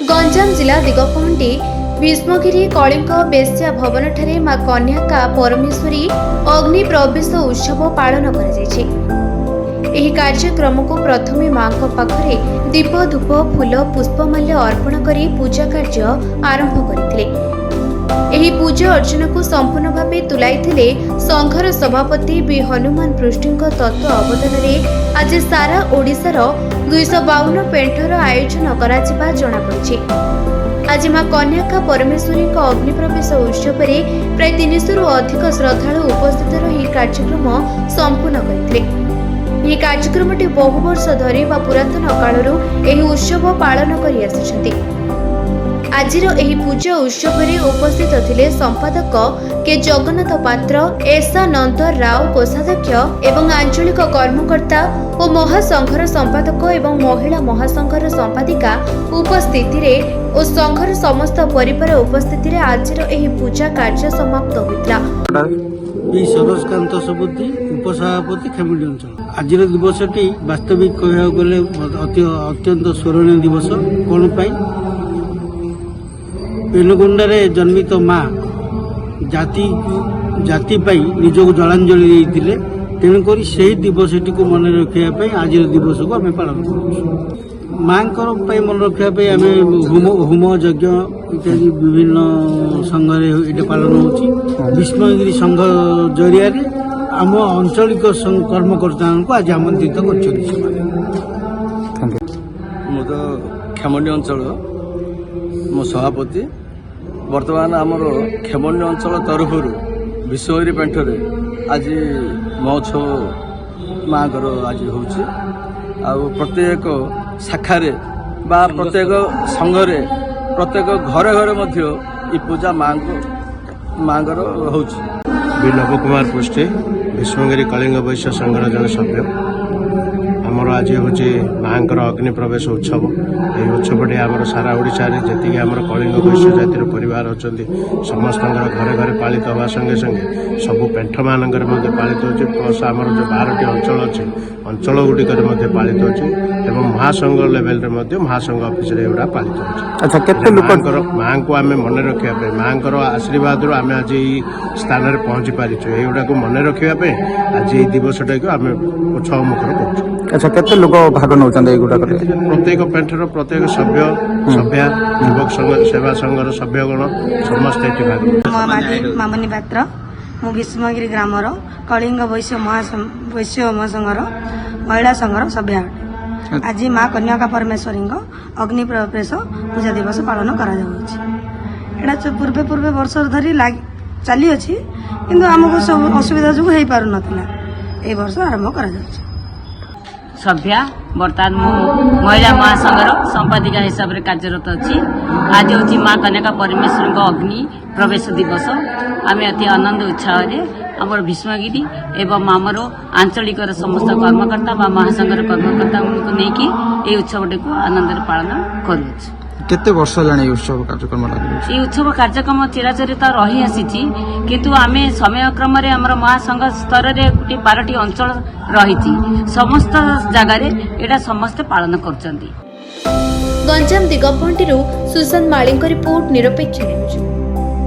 गंजाम जिला दिगपहंडी भीष्मगिरी कलिंग बेश्या भवन ठारे मां कन्याका परमेश्वरी अग्नि प्रवेश उत्सव पालन करा एही कार्यक्रम को प्रथमे मां पाखरे दीप धूप फूल पुष्पमाल्य अर्पण करी पूजा कार्य आरंभ करथिले। एही पूजा अर्चना को संपूर्ण भावे तुलाइथिले संघर सभापति बी हनुमान पृष्ठिंक तत्व अवदान रे आज सारा ओडिशार 252 पेंठर आयोजन कराजिबा जणा पड़िछि। आज मां कन्याका परमेश्वरी अग्नि प्रवेश उत्सव में प्राय 300 रु अधिक श्रद्धालु उपस्थित रही कार्यक्रम संपूर्ण करथिले। यह कार्यक्रमटी बहु वर्ष धरी पुरातन कालरू एही उत्सव पालन करि आसिछन्ति। आजिर एही पूजा उत्सव में उपस्थित थिले संपादक के जगन्नाथ पात्र, एसा नंद राव कोषाध्यक्ष एवं आंचलिक कर्मकर्ता और महासंघर संपादक एवं महिला महासंघर संपादिका उपस्थिति रे और संघर समस्त परिवार उपस्थिति रे आजिर एही पूजा कार्य समाप्त होइतला। सरस्कांत सबुद्धि उपसभापति खेमुंडी अंचल आज दिवसटी वास्तविक कह गले अत्यंत स्मरणीय दिवस। कौन पाई पेनुगुंडारे जन्मित माँ जाति पाई निजक जलांजलि देते तेणुक से दिवसटी को मन रखापी आज दिवस को आम पालन कर माँ मन रखापी आम होम यज्ञ इत्यादि विभिन्न संघरे ये पालन हो भीष्मगिरी संघ जरिया आम आंचलिक कर्मकर्ता को आज आमंत्रित कर खेमंडी अंचल मो सभापति वर्तमान आमर खेमंडी अंचल तरफ भीष्मगिरी पेंठरे आज महोत्सव माँ आज होची प्रत्येक शाखारे बा प्रत्येक संघरे प्रत्येक घरे घरे मध्य ये पूजा माँ होची। बी नव कुमार पृष्ठे भीष्मगिरी कलिंग वैश्य संघर जन सभ्य आमर आज हूँ माँ अग्नि प्रवेश उत्सव। यह उत्सवटी आमर सारा ओडिशा रे जति आमर कलिंग वैश्य जातिर परिवार अच्छा समस्त घरे घरे पालित हवा संगे संगे सबू पेंठ मान पालित हो प्लस आमर जो 12टी अंचल अच्छे अंचल गुड़िक पालित अच्छे महासंघ लेवल महासंघ ऑफिस रे एगुड़ा पालित हो। माँ को आम मन रखापी माँ आशीर्वाद आम आज स्थान में पहुंची पारिचु एगुड़ा को मन रखापी आज ये दिवसटा को आम उत्सव मुखर कर। अच्छा केते लोग भाग नौ प्रत्येक पेंठर प्रत्येक सभ्य सभ्या युवक संघ सेवा संघर सभ्यगण समस्त ये भाग। मामनी पात्र मु भीष्मगिरी ग्रामर कलिंग वैश्य महासंघर महिला संघर सभ्या आज माँ कन्याका परमेश्वरी अग्नि प्रवेश पूजा दिवस पालन करा पूर्वे पूर्वे वर्ष धरी चली अच्छी किंतु आमको सब असुविधा जो हो पार नाला ए वर्ष आरंभ करा सभ्या बर्तमान मु महिला महासंघर संपादिका हिसाब से कार्यरत अच्छी। आज हूँ माँ कन्याका परमेश्वरी अग्नि प्रवेश दिवस आम अति आनंद उत्साह आम भीष्मगिरी एवं आमर आंचलिक समस्त कर्मकर्ता व महासंघर कर्मकर्ता को लेकिन ये उत्सवटी को आनंद पालन करुच्छे। केते वर्ष जाने उत्सव कार्यक्रम लगे ये उत्सव कार्यक्रम चिराचरित रही आसी किंतु आम समय क्रम महासंघ स्तर में 12टी अंचल रही समस्त जगार एटा समस्ते पालन कर। गंजाम दिगपहंडी सुशांत माली रिपोर्ट निरपेक्ष न्यूज।